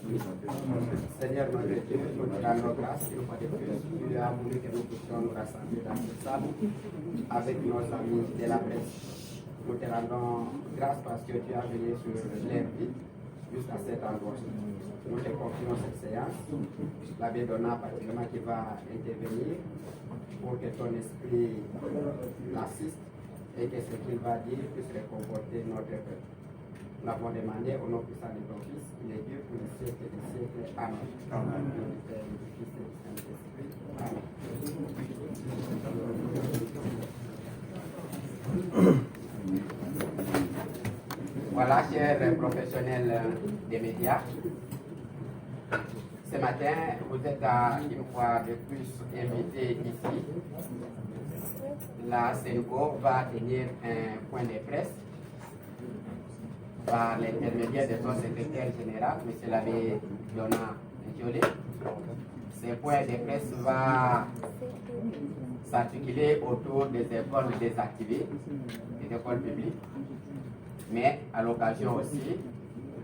Seigneur notre Dieu, nous te rendons grâce une fois de plus. Tu as voulu que nous puissions nous rassembler dans cette salle avec nos amis de la presse. Nous te rendons grâce parce que tu as veillé sur leur vie jusqu'à cet endroit. Nous te confions cette séance. L'abbé Donat particulièrement qui va intervenir pour que ton esprit l'assiste et que ce qu'il va dire puisse réconforter notre peuple. Nous l'avons demandé au nom puissant de ton Fils, il est Dieu pour les siècles des siècles. Amen. Amen. Du Père, du Fils et du Saint-Esprit. Amen. Voilà, chers professionnels des médias. Ce matin, vous êtes une fois de plus invités ici. La Senco va tenir un point de presse par l'intermédiaire de son secrétaire général, M. l'abbé Donat Ndiolé. Ce point de presse va s'articuler autour des écoles désactivées, des écoles publiques, mais à l'occasion aussi,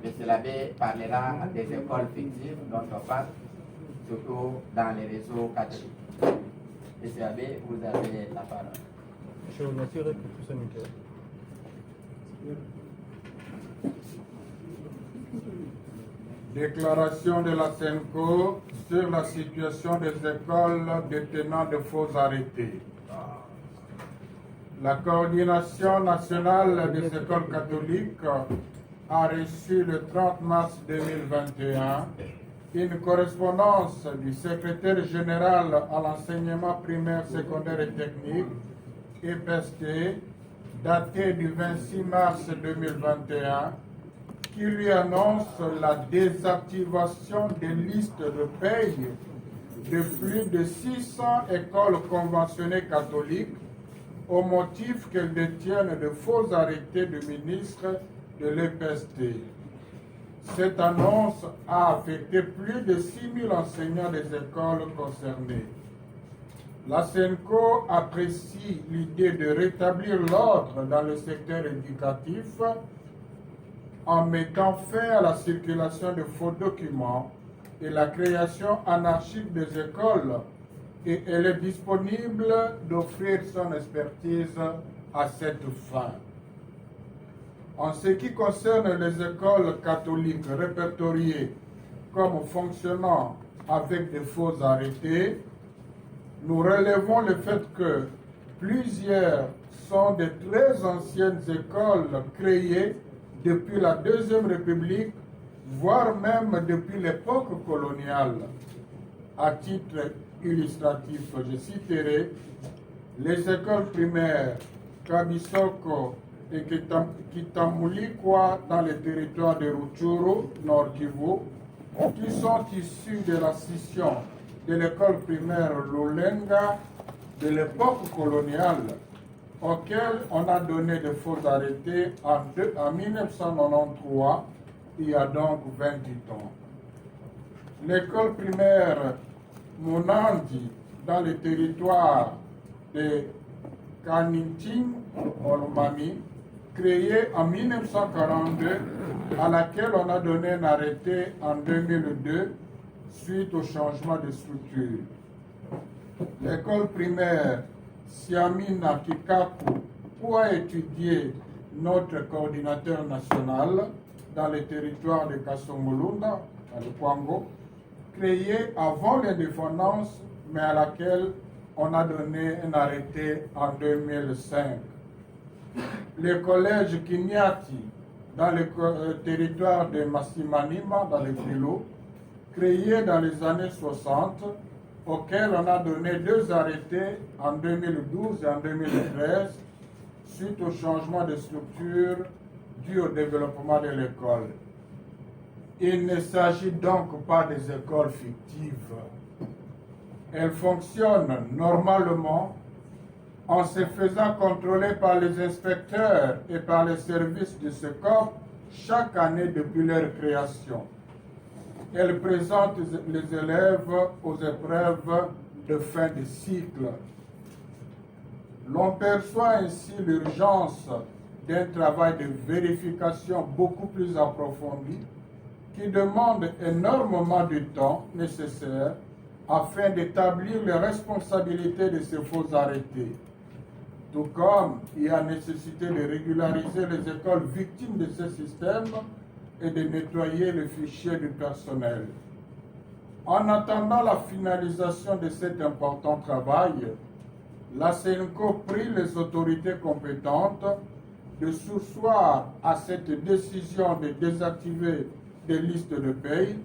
M. l'abbé parlera des écoles fictives dont on parle, surtout dans les réseaux catholiques. M. l'abbé, vous avez la parole. Je vous remercie pour ce nickel. Déclaration de la Senco sur la situation des écoles détenant de faux arrêtés. La coordination nationale des écoles catholiques a reçu le 30 mars 2021 une correspondance du secrétaire général à l'enseignement primaire, secondaire et technique, EPST, datée du 26 mars 2021, qui lui annonce la désactivation des listes de paye de plus de 600 écoles conventionnées catholiques au motif qu'elles détiennent de faux arrêtés du ministre de l'EPST. Cette annonce a affecté plus de 6 000 enseignants des écoles concernées. La Senco apprécie l'idée de rétablir l'ordre dans le secteur éducatif en mettant fin à la circulation de faux documents et la création anarchique des écoles, et elle est disponible d'offrir son expertise à cette fin. En ce qui concerne les écoles catholiques répertoriées comme fonctionnant avec de faux arrêtés, nous relevons le fait que plusieurs sont de très anciennes écoles créées depuis la Deuxième République, voire même depuis l'époque coloniale. À titre illustratif, je citerai les écoles primaires Kabisoko et Kitamulikwa dans les territoires de Rutshuru, Nord Kivu, qui sont issus de la scission de l'école primaire Lulenga de l'époque coloniale, auquel on a donné de faux arrêtés en 1993, il y a donc 28 ans. L'école primaire Munandi dans le territoire de Kaninting, Olomami, créée en 1942, à laquelle on a donné un arrêté en 2002 suite au changement de structure. L'école primaire Siamina Kikaku, où a étudié notre coordinateur national dans le territoire de Kasongolunda, dans le Kwango, créée avant l'indépendance, mais à laquelle on a donné un arrêté en 2005. Le collège Kinyati, dans le territoire de Massimanima, dans le Kilo, créé dans les années 60, auquel on a donné 2 arrêtés en 2012 et en 2013, suite au changement de structure dû au développement de l'école. Il ne s'agit donc pas des écoles fictives. Elles fonctionnent normalement en se faisant contrôler par les inspecteurs et par les services du SECOP chaque année depuis leur création. Elles présentent les élèves aux épreuves de fin de cycle. L'on perçoit ainsi l'urgence d'un travail de vérification beaucoup plus approfondi qui demande énormément de temps nécessaire afin d'établir les responsabilités de ces faux arrêtés. Tout comme il y a nécessité de régulariser les écoles victimes de ce système et de nettoyer le fichier du personnel. En attendant la finalisation de cet important travail, la CENCO prie les autorités compétentes de surseoir à cette décision de désactiver des listes de paye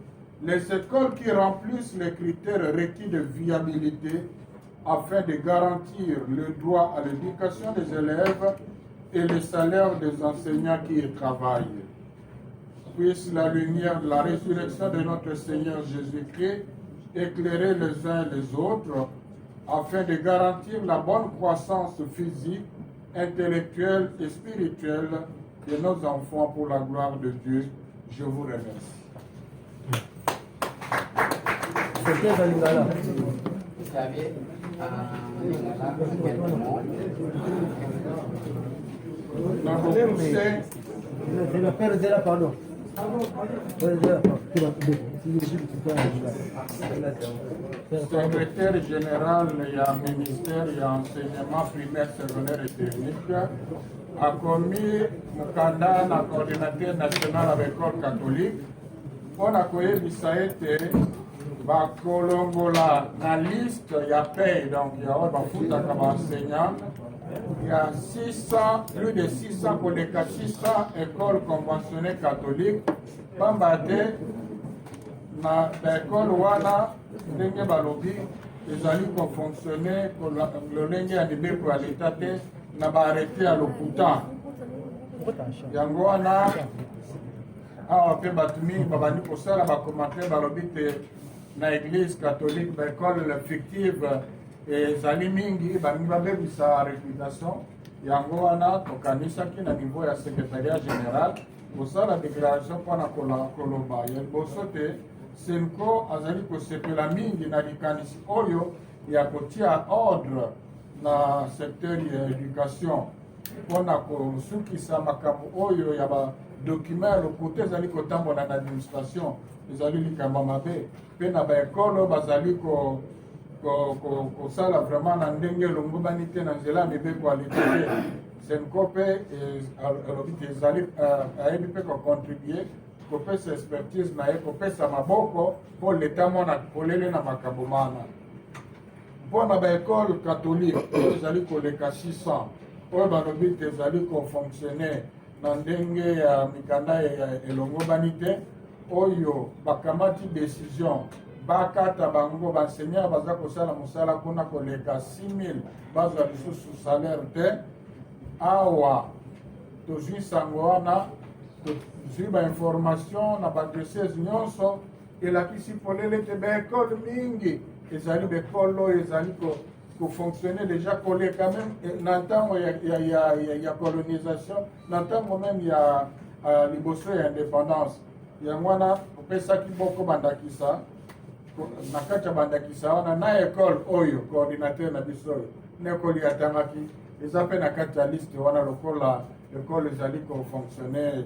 les écoles qui remplissent les critères requis de viabilité afin de garantir le droit à l'éducation des élèves et les salaires des enseignants qui y travaillent. Puisse la lumière de la résurrection de notre Seigneur Jésus-Christ éclairer les uns et les autres afin de garantir la bonne croissance physique, intellectuelle et spirituelle de nos enfants pour la gloire de Dieu. Je vous remercie. Vous savez, en Lingala, quelques mots. C'est le père de la pardon. Secrétaire général, il y a ministère, il y a enseignement primaire, secondaire et technique, a commis Mukanda, na coordinateur national avec l'école catholique, on a koyebisa ete bakolongola na liste ya paye, donc il y a bafutaka baenseignant. Il y a 600, plus de 600 koleka 600 écoles conventionnées catholiques. Pambate na école wana ndenge balobi ezali kofonctionne lolenge ya mibeko ya leta te na baarrete ya lokuta. Yango wana awa mpe bato mingi babandi kosala bacommentaire balobi te na église catholique baécole fictive ezali mingi balingi babebisa réputation. Yango wana tokanisaki na niveau ya secrétariat général kosala déclaration mpona koloba ya liboso te senko azali kosepela mingi na likanisi oyo ya kotia ordre na secteur ya éducation mpona kosukisa makambo oyo ya badocument ya lokuta ezali kotambola na administration ezali likambo mabe mpe na baekolo bazali kosala vraiment na ndenge elongobani te na nzela ya mibeko ya leta te senko mpe alobi te ezali ayebi mpe kocontribue kopesa expertise na ye kopesa maboko mpo leta mona polele na makambo mana mpona baekole catholique oyo ezali koleka 600 oyo balobi te ezali kofonctionne na ndenge ya mikanda elongobani te oyo bakamati décision bakata bango baenseignant baza kosala mosala kuna koleka 6000 bazwa lisusu salaire te awa tozwi sango wana tozwi bainformation na badiocese nyonso elakisi polele te baekole mingi ezali baekole oyo ezali kofonctionne déjà koleka même na ntango ya colonisation na ntango même ya liboso ya indépendance yango wana opesaki boko bandakisa na kati ya bandakisa wana na ekole oyo coordinateur na biso oyo na ekole yatangaki eza mpe na kati ya liste wana lokola ekole ezali kofonctionne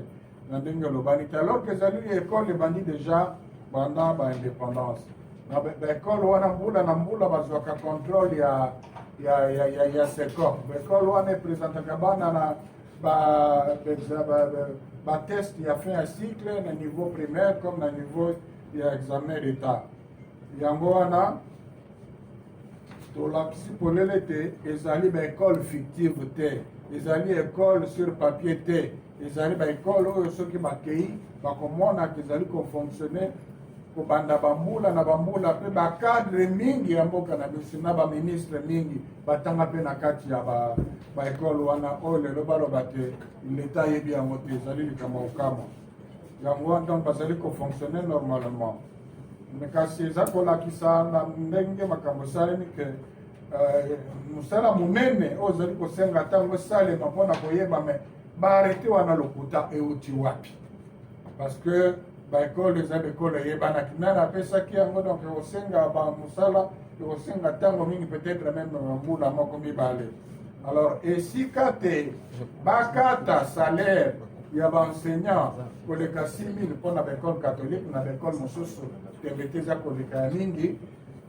na ndenge olobani te alors que ezali ekole ebandi déjà banda baindépendance na baekole wana mbula na mbula bazwaka contrôle ya secor baekole wana epresentaka bana na batest ya fin ya cycle na niveau primaire comme na niveau ya examen d'état yango wana tolakisi polele te ezali baekole fictive te ezali ekole sur papier te ezali baekole oyo soki bakei bakomonaka ezali kofonctionne kobanda bambula na bambula mpe bacadre mingi ya mboka na biso na baministre mingi batanga mpe na kati ya baekole wana oyo lelo baloba te leta ayebi yango te ezali likambo okama yango wana donc bazali kofonctionne normalement me kasi eza kolakisa na ndenge makambo esalemi ke mosala monene oyo ezali kosenga ntango esalema mpona koyeba me baarrete wana lokuta euti wapi parce que baekole eza baekole eyebanaki nani apesaki yango donc ekosenga bamosala ekosenga ntango mingi peut-être même mbula moko mibale alors esika te bakata salaire il y a des enseignants pour les cas 6 000 pour l'école catholique, pour l'école mosusu, qui ont été pour les cas mingi.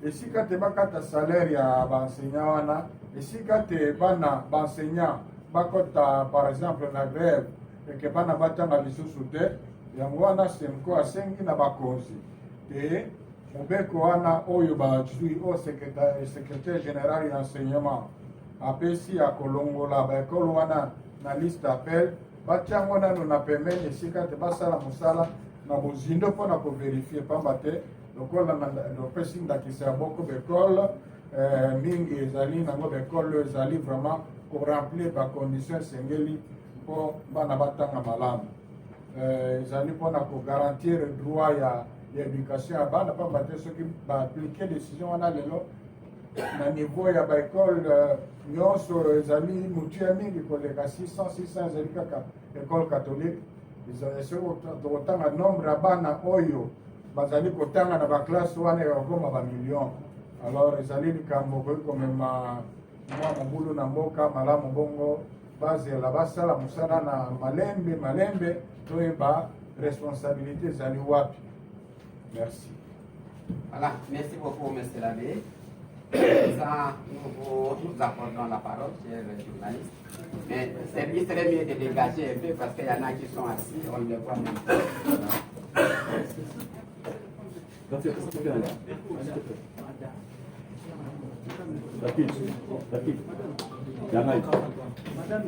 Et si quand tu as un salaire, il y a des enseignants, et si quand tu as un enseignant, par exemple, la grève, et que tu as un lisusu te, il y a un semko à 5 000 bakonzi. Et mobeko wana oyo bazwi au secrétaire général d'enseignement apesi ya kolongola baekolo wana na liste d'appel batiango nano na pembeni esika te basala mosala na bozindo mpona koverifie pamba te lokola lopesi ndakisa ya boko bekole mingi ezali nango bekole ezali vraiment koremplir bacondition esengeli mpo bana batanga malamu ezali mpona kogarantir droit ya l'éducation à bas, pas battre ceux qui appliquer décision wana lelo na niveau ya ba école nyonso ezali mutu ya mingi koleka 600 ezali kaka école catholique ezali kotanga nombre ya bana oyo bazali kotanga na baklasse wana ya kokoma bamillion. Alors ezali likambo koki komema mwa mobulu na mboka malamu bongo bazela basala mosala na malembe toyeba responsabilité ezali wapi. Merci. Voilà, merci beaucoup, M. l'abbé. Ça, nous vous accordons la parole, chers journalistes. Mais il serait mieux de dégager un peu parce qu'il y en a qui sont assis, on ne les voit même pas. Madame,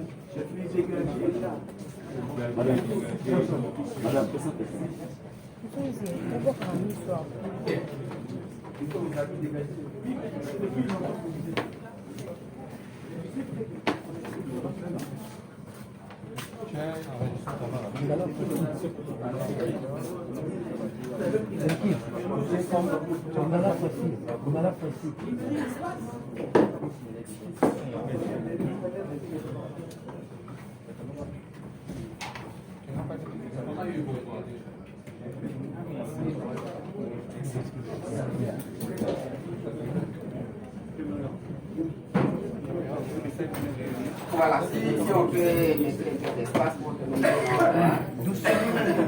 Voilà, si on peut laisser un peu d'espace pour que nous ayons doucement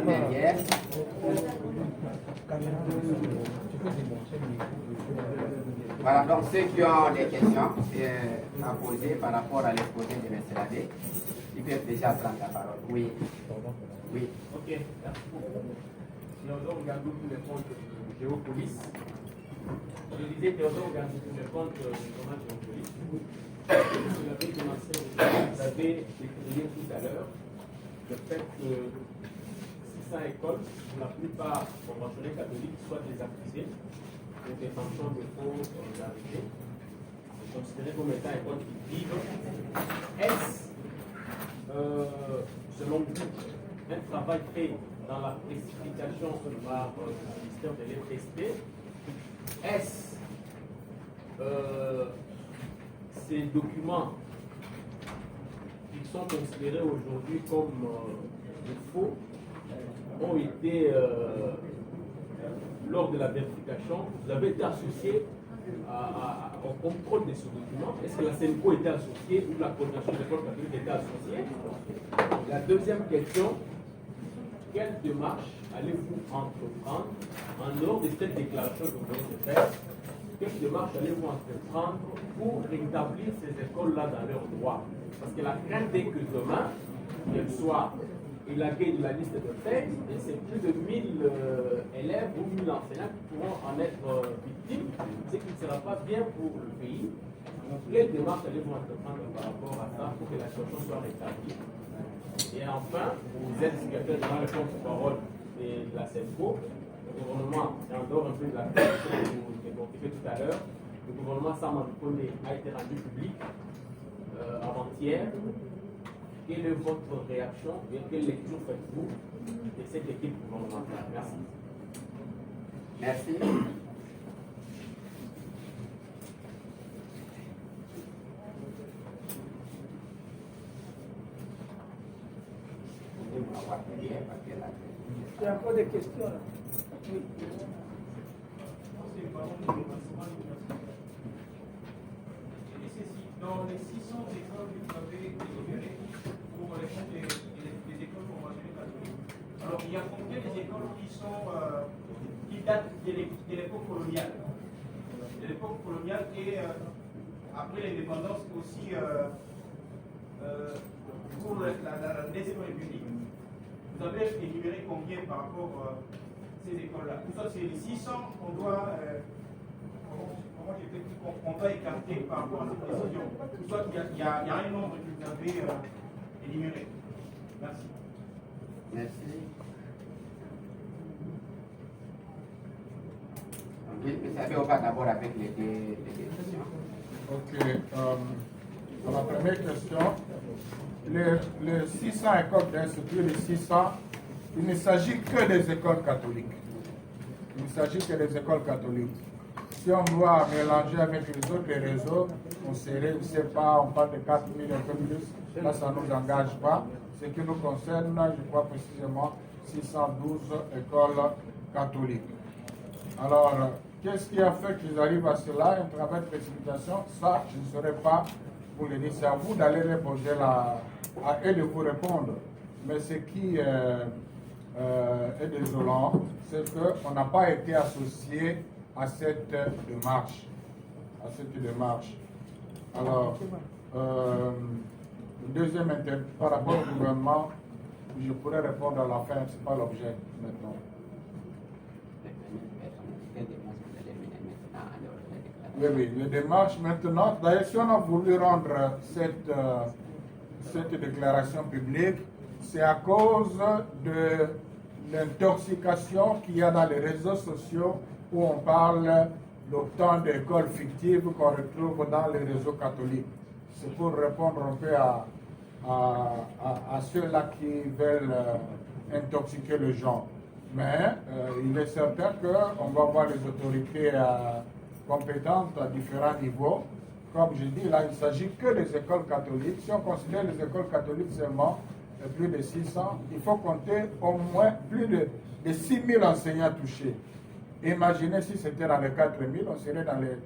derrière. Voilà, donc ceux qui ont des questions à poser par rapport à l'exposé de M. Labbé, ils peuvent déjà prendre la parole. Oui. Oui. Ok, merci beaucoup. Théodore Gandou pour les comptes de Géopolis. Je disais Théodore Gandou pour les comptes de Géopolis. Vous avez commencé, vous avez décrié tout à l'heure le fait que 600 écoles, pour la plupart conventionnées catholiques, soient des accusés de détention de faux d'arrivée, considérées comme étant écoles qui vivent. Est-ce, selon vous, un travail fait dans la précipitation par le ministère de l'EPSP? Est-ce ces documents qui sont considérés aujourd'hui comme faux ont été, lors de la vérification, vous avez été associé au contrôle de ce document? Est-ce que la CENCO était associée ou la coordination des écoles catholiques était associée? La deuxième question, quelle démarche allez-vous entreprendre en dehors de cette déclaration que vous venez de faire? Quelle démarche allez-vous entreprendre pour rétablir ces écoles-là dans leurs droits? Parce que la crainte est que demain, qu'elles soient élaguées de la liste de fait, et c'est plus de 1000 élèves ou 1000 enseignants qui pourront en être victimes, ce qui ne sera pas bien pour le pays. Donc, quelle démarche allez-vous entreprendre par rapport à ça pour que la situation soit rétablie? Et enfin, vous êtes secrétaire général de porte-parole de la CENCO. Le gouvernement, et en dehors un peu de la question que vous évoquiez tout à l'heure, le gouvernement Saman-Kone a été rendu public avant-hier. Quelle est votre réaction et quelle lecture faites-vous de cette équipe gouvernementale? Merci. Merci. Il y a encore des questions là. Oui. Dans les 600 écoles que vous avez évaluées pour les écoles conventionnelles qui datent de l'époque coloniale. De l'époque coloniale et après l'indépendance aussi pour la deuxième république. Vous avez énuméré combien par rapport à ces écoles-là? Tout ça, c'est les 600 qu'on doit, on doit écarter par rapport à cette décision. Tout ça, il y a un nombre que vous avez énuméré. Merci. Merci. Oui, on va d'abord avec les questions. Ok. Pour la première question, les 600 écoles d'institut, les 600, il ne s'agit que des écoles catholiques. Il ne s'agit que des écoles catholiques. Si on doit mélanger avec les autres réseaux, on serait, je ne sais pas, on parle de 4000 et un peu plus, là ça ne nous engage pas. Ce qui nous concerne, je crois précisément 612 écoles catholiques. Alors, qu'est-ce qui a fait qu'ils arrivent à cela? Un travail de précipitation? Ça, je ne saurais pas vous le dire. C'est à vous d'aller les poser à eux de vous répondre. Mais ce qui est désolant, c'est qu'on n'a pas été associé à cette démarche. Alors, deuxième par rapport au gouvernement, je pourrais répondre à la fin, ce n'est pas l'objet maintenant. Oui, les démarches maintenant. D'ailleurs, si on a voulu rendre cette déclaration publique, c'est à cause de l'intoxication qu'il y a dans les réseaux sociaux où on parle d'autant d'écoles fictives qu'on retrouve dans les réseaux catholiques. C'est pour répondre un peu à ceux-là qui veulent intoxiquer les gens. Mais il est certain qu'on va voir les autorités compétentes à différents niveaux. Comme je dis, là, il ne s'agit que des écoles catholiques. Si on considère les écoles catholiques seulement, plus de 600, il faut compter au moins plus de 6 000 enseignants touchés. Imaginez si c'était dans les 4 000, on serait dans les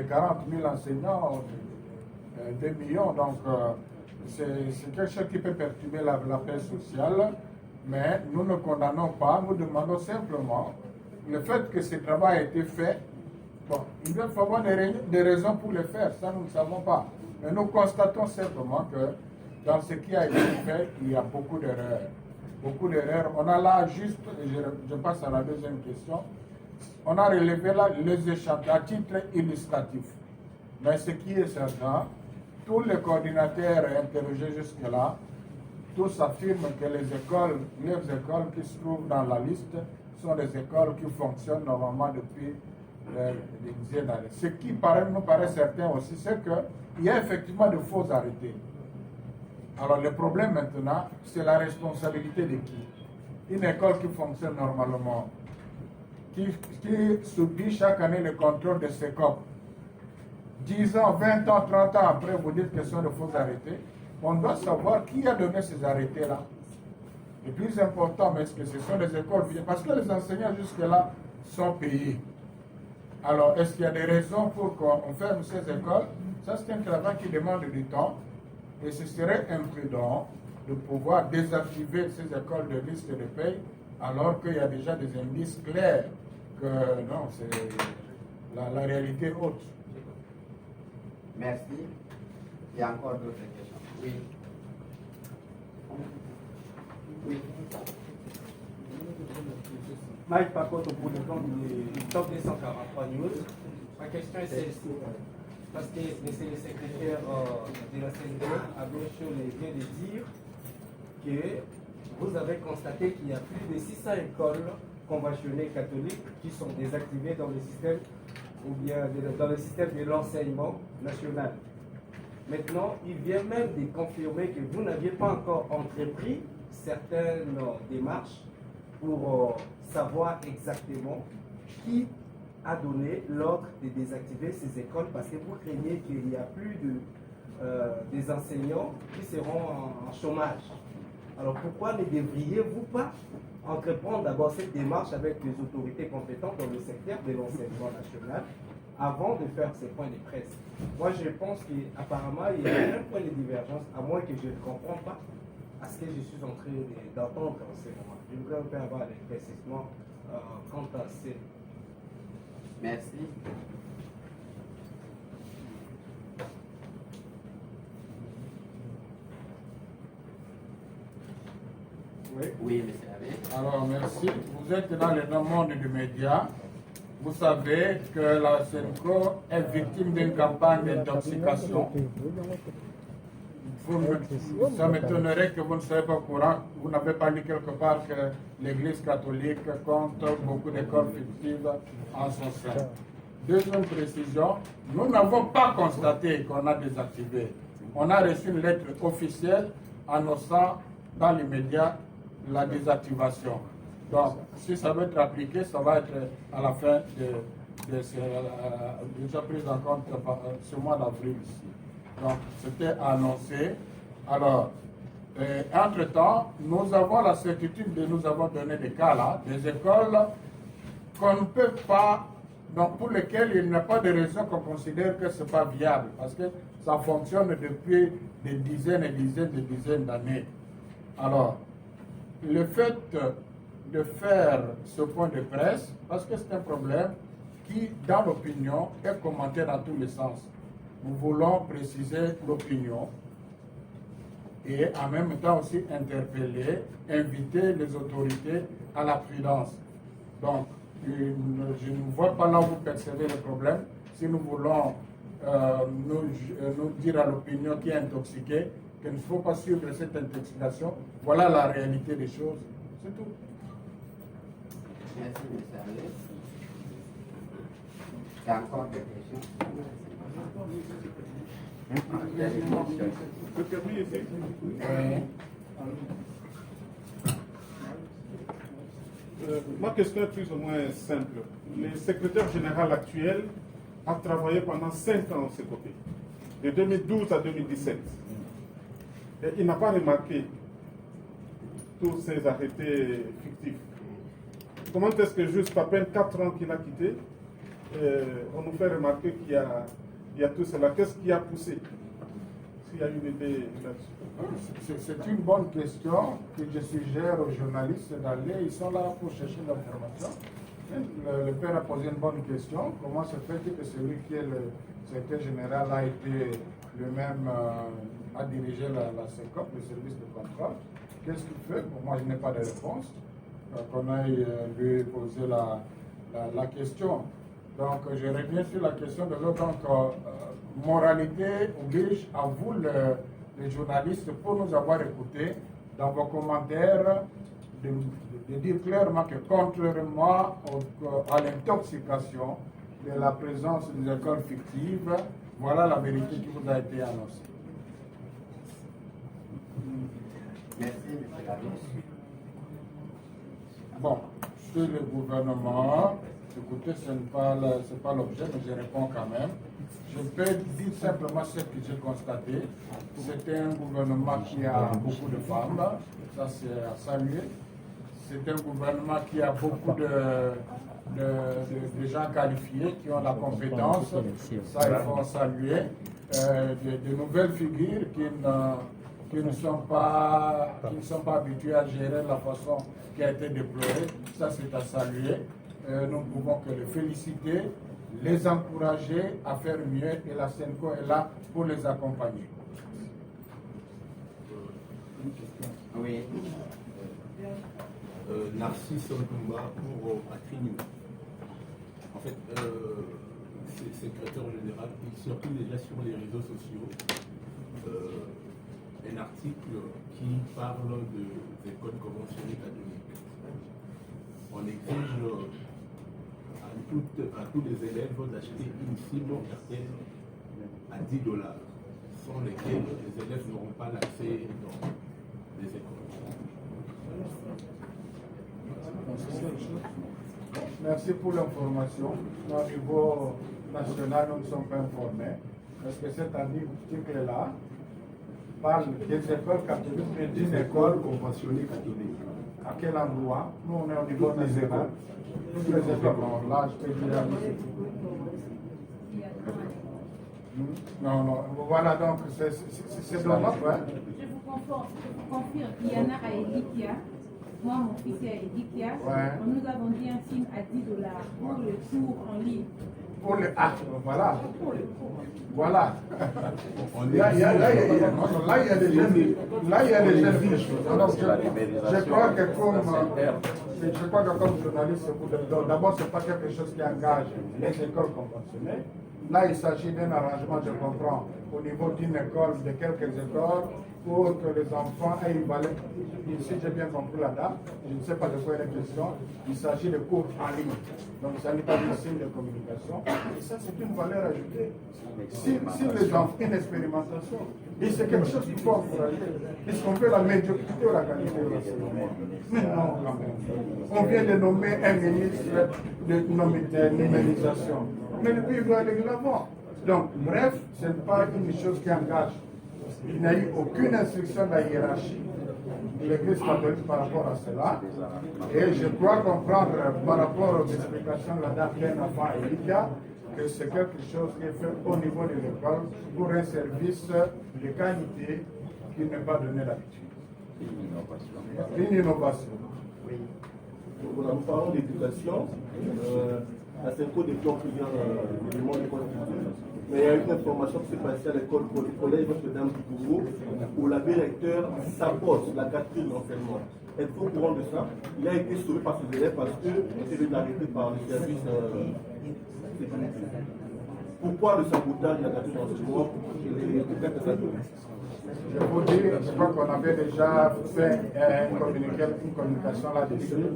40 000 enseignants, 2 millions. Donc, c'est quelque chose qui peut perturber la paix sociale. Mais nous ne condamnons pas, nous demandons simplement le fait que ce travail a été fait. Bon, il doit y avoir des raisons pour le faire, ça nous ne savons pas. Mais nous constatons simplement que dans ce qui a été fait, il y a beaucoup d'erreurs. Beaucoup d'erreurs. On a là juste, je passe à la deuxième question, on a relevé là les échanges à titre illustratif. Mais ce qui est certain, tous les coordinateurs interrogés jusque-là, tous affirment que les écoles qui se trouvent dans la liste sont des écoles qui fonctionnent normalement depuis des dizaines d'années. Ce qui nous paraît certain aussi, c'est qu'il y a effectivement de faux arrêtés. Alors le problème maintenant, c'est la responsabilité de qui? Une école qui fonctionne normalement, qui subit chaque année le contrôle de ses COP. 10 ans, 20 ans, 30 ans après, vous dites que ce sont de faux arrêtés. On doit savoir qui a donné ces arrêtés-là. Le plus important, est-ce que ce sont les écoles? Parce que les enseignants jusque-là sont payés. Alors, est-ce qu'il y a des raisons pour qu'on ferme ces écoles? Ça, c'est un travail qui demande du temps. Et ce serait imprudent de pouvoir désactiver ces écoles de liste de paye alors qu'il y a déjà des indices clairs que non, c'est la réalité haute. Merci. Il y a encore d'autres questions. Oui. Oui. Mike Pacote pour le compte du Top 243 News. Ma question est celle-ci. Parce que le secrétaire de la CND, Abel vient de dire que vous avez constaté qu'il y a plus de 600 écoles conventionnées catholiques qui sont désactivées dans le système ou bien dans le système de l'enseignement national. Maintenant, il vient même de confirmer que vous n'aviez pas encore entrepris certaines démarches pour savoir exactement qui a donné l'ordre de désactiver ces écoles parce que vous craignez qu'il n'y a plus des enseignants qui seront en chômage. Alors pourquoi ne devriez-vous pas entreprendre d'abord cette démarche avec les autorités compétentes dans le secteur de l'enseignement national avant de faire ces points de presse? Moi je pense qu'apparemment il y a un point de divergence, à moins que je ne comprends pas. à ce que je suis en train d'entendre en ce moment. J'aimerais un peu avoir des précisions quant à ces. Merci. Oui. Oui, monsieur Abbé. Alors, merci. Vous êtes dans le monde du média. Vous savez que la SENCO est victime d'une campagne d'intoxication. Ça m'étonnerait que vous ne soyez pas au courant. Vous n'avez pas lu quelque part que l'Église catholique compte beaucoup d'écoles fictives en son sein. Deuxième précision, nous n'avons pas constaté qu'on a désactivé. On a reçu une lettre officielle annonçant dans l'immédiat la désactivation. Donc, si ça va être appliqué, ça va être à la fin de déjà pris en compte ce mois d'avril ici. Donc, c'était annoncé. Alors, entre-temps, nous avons la certitude de nous avoir donné des cas là, des écoles qu'on ne peut pas, donc pour lesquelles il n'y a pas de raison qu'on considère que ce n'est pas viable, parce que ça fonctionne depuis des dizaines et dizaines d'années. Alors, le fait de faire ce point de presse, parce que c'est un problème qui, dans l'opinion, est commenté dans tous les sens. Nous voulons préciser l'opinion et en même temps aussi interpeller, inviter les autorités à la prudence. Donc, je ne vois pas là où vous percevez le problème. Si nous voulons nous dire à l'opinion qui est intoxiquée qu'il ne faut pas suivre cette intoxication, voilà la réalité des choses. C'est tout. Merci, monsieur Abbé. Il y a encore des questions? Le permis est fait. Ma question est plus ou moins simple. Le secrétaire général actuel a travaillé pendant 5 ans au CECOPE, de 2012 à 2017. Et il n'a pas remarqué tous ces arrêtés fictifs. Comment est-ce que juste à peine 4 ans qu'il a quitté, on nous fait remarquer qu'il y a tout cela? Qu'est-ce qui a poussé? S'il y a une idée là-dessus. C'est une bonne question que je suggère aux journalistes d'aller. Ils sont là pour chercher l'information. Le père a posé une bonne question. Comment se fait-il que celui qui est le secrétaire général a été lui-même a dirigé la SECOP, le service de contrôle? Qu'est-ce qu'il fait? Pour moi, je n'ai pas de réponse. Qu'on aille lui poser la question. Donc, je reviens sur la question de l'autre. Donc, moralité oblige à vous, les journalistes, pour nous avoir écoutés dans vos commentaires, de dire clairement que contrairement à l'intoxication de la présence des écoles fictives, voilà la vérité qui vous a été annoncée. Merci, monsieur Abbé. Bon, sur le gouvernement, écoutez, ce n'est pas l'objet, mais je réponds quand même. Je peux dire simplement ce que j'ai constaté. C'était un gouvernement qui a beaucoup de femmes, ça c'est à saluer. C'est un gouvernement qui a beaucoup de gens qualifiés, qui ont la compétence, ça il faut saluer. De nouvelles figures qui ne sont pas habituées à gérer la façon qui a été déplorée, ça c'est à saluer. Nous ne pouvons que les féliciter, les encourager à faire mieux et la SENCO est là pour les accompagner. Oui. Narcisse Nkumba pour Patrie News. En fait, secrétaire général, il circule déjà sur les réseaux sociaux un article qui parle des écoles conventionnelles catholiques. On exige à tous les élèves d'acheter une cible RTL à $10, sans lesquels les élèves n'auront pas l'accès dans les écoles. Merci pour l'information. Au niveau national, nous ne sommes pas informés. Parce que cet article-là parle des écoles catholiques et d'une école conventionnée catholique. À quel endroit? Nous, on est au niveau national. Toutes les écoles, là, je peux dire. Non, voilà, donc c'est dommage. Ouais. confirme qu'il y en a à Elikia. Moi, mon fils est à Elikia. Ouais. Nous avons dit un signe à $10 pour le cours en ligne. Pour le voilà. Pour le cours. Voilà. Là, il y a des jeunes riches. Alors, je crois que comme journaliste, d'abord, ce n'est pas quelque chose qui engage les écoles conventionnelles. Là, il s'agit d'un arrangement, je comprends, au niveau d'une école, de quelques écoles, pour que les enfants aient une valeur. Si j'ai bien compris la date, je ne sais pas de quoi il est question, il s'agit de cours en ligne. Donc, ça n'est pas un signe de communication. Et ça, c'est une valeur ajoutée. Si les enfants, une expérimentation, et c'est quelque chose qu'il faut encourager. Est-ce qu'on fait la médiocrité ou la qualité de l'enseignement? Mais non, quand même. On vient de nommer un ministre de numérisation. Mais le pays doit aller de l'avant. Donc, bref, ce n'est pas une chose qui engage. Il n'y a eu aucune instruction de la hiérarchie de l'Église catholique par rapport à cela. Et je crois comprendre par rapport aux explications de la dame d'un enfant Elika que c'est quelque chose qui est fait au niveau de l'école pour un service de qualité qui n'est pas donné d'habitude. Une innovation. Oui. Voilà, nous parlons d'éducation. La CENCO déplore plusieurs éléments de culture. Mais il y a une information qui s'est passée à l'école collège Notre-Dame du Congo où l'abbé recteur s'appose la quatrième d'enseignement. Êtes-vous au courant de ça? Il a été sauvé par ses élèves parce qu'il était arrêté par le service sécurité. Pourquoi le sabotage de la quatrième d'enseignement chez les catholiques? Je vous dis, je crois qu'on avait déjà fait une communication là-dessus.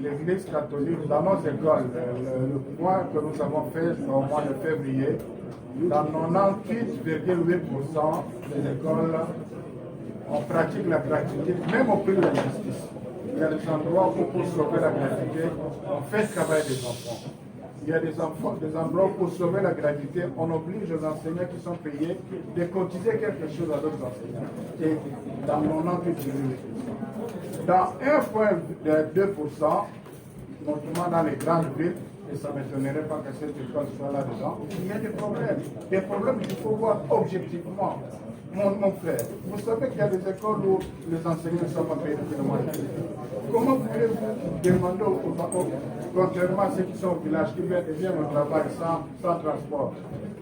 L'Église catholique, dans nos écoles, le point que nous avons fait au mois de février, dans 98,8% des écoles, on pratique la gratuité, même au prix de la justice. Il y a des endroits où pour sauver la gratuité, on fait travailler des enfants. Il y a des endroits où pour sauver la gratuité, on oblige les enseignants qui sont payés de cotiser quelque chose à d'autres enseignants. Et dans 98,8%. Dans 1,2%, notamment dans les grandes villes, et ça ne m'étonnerait pas que cette école soit là-dedans, il y a des problèmes. Des problèmes qu'il faut voir objectivement. Mon frère, vous savez qu'il y a des écoles où les enseignants ne sont pas payés depuis le mois de juillet. Comment voulez-vous demander contrairement à ceux qui sont au village, qui viennent au travail sans transport,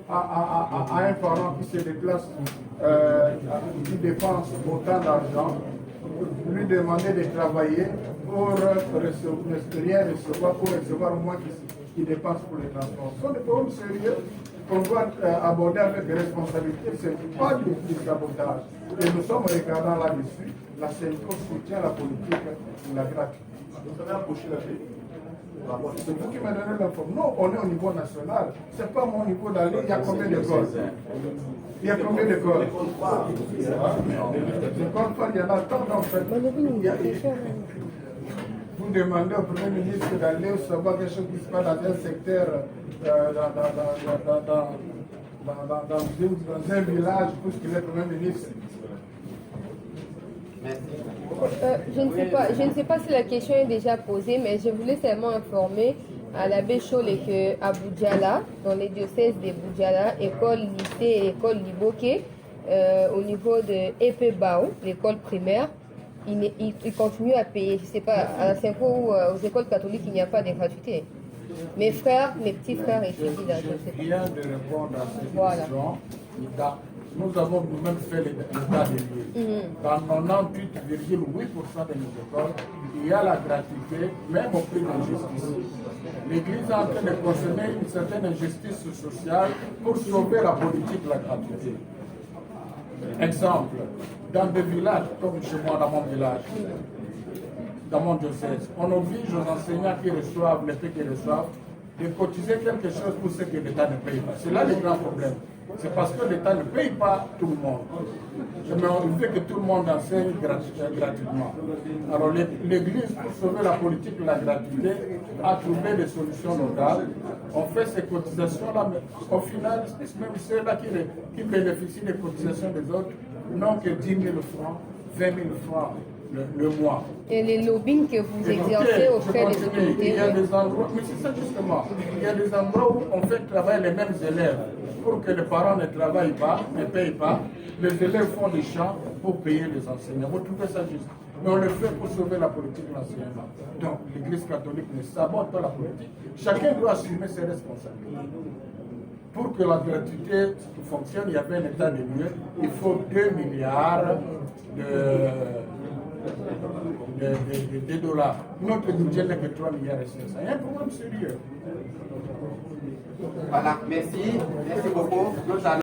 à un parent qui se déplace, qui dépense autant d'argent, lui demander de travailler pour rien recevoir, pour recevoir moins qu'il dépense pour les transports. Ce sont des problèmes sérieux qu'on doit aborder avec responsabilité. Ce n'est pas du sabotage. Et nous sommes regardants là-dessus. La CENCO soutient la politique de la gratuité. Vous avez approché la paix. C'est vous qui me donnez l'info. Non, on est au niveau national. Ce n'est pas mon niveau d'aller. Il y a combien d'écoles? Il y a combien d'écoles? Il y en a tant en fait. Vous demandez au Premier ministre d'aller savoir quelque chose qui se passe dans un secteur, dans un village, puisqu'il est Premier ministre. Je ne sais pas si la question est déjà posée, mais je voulais seulement informer à l'abbé Cholé qu'à Boudjala, dans les diocèses de Boudjala, école, lycée et école Liboké, au niveau de Epebao, l'école primaire, il continue à payer. Je ne sais pas, à la CENCO ou aux écoles catholiques, il n'y a pas de gratuité. Mes frères, mes petits frères étudient là, je ne sais pas. Je viens de répondre à cette question. Nous avons nous-mêmes fait l'état des lieux. Dans 98,8% de nos écoles, il y a la gratuité, même au prix de justice. L'Église est en train de consommer une certaine injustice sociale pour sauver la politique de la gratuité. Exemple, dans des villages, comme chez moi dans mon village, dans mon diocèse, on oblige aux enseignants qui reçoivent, les peu qui reçoivent, de cotiser quelque chose pour ce que l'État ne paye pas. C'est là le grand problème. C'est parce que l'État ne paye pas tout le monde. Mais il veut que tout le monde enseigne gratuitement. Alors l'Église, pour sauver la politique de la gratuité, a trouvé des solutions locales. On fait ces cotisations-là, mais au final, même ceux-là qui bénéficient des cotisations des autres n'ont que 10 000 francs, 20 000 francs. le mois. Et les lobbying que vous exercez auprès des autorités. Il y a des endroits, mais c'est ça justement, il y a des endroits où on fait travailler les mêmes élèves pour que les parents ne travaillent pas, ne payent pas. Les élèves font des champs pour payer les enseignants. Vous trouvez ça juste? Mais on le fait pour sauver la politique nationale. Donc l'Église catholique ne sabote pas la politique. Chacun doit assumer ses responsabilités. Pour que la gratuité fonctionne, il y avait un état de lieu, il faut 2 milliards de dollars. Notre budget n'est que 3 milliards et 500. Il y a un problème sérieux. Voilà, merci beaucoup. Nous allons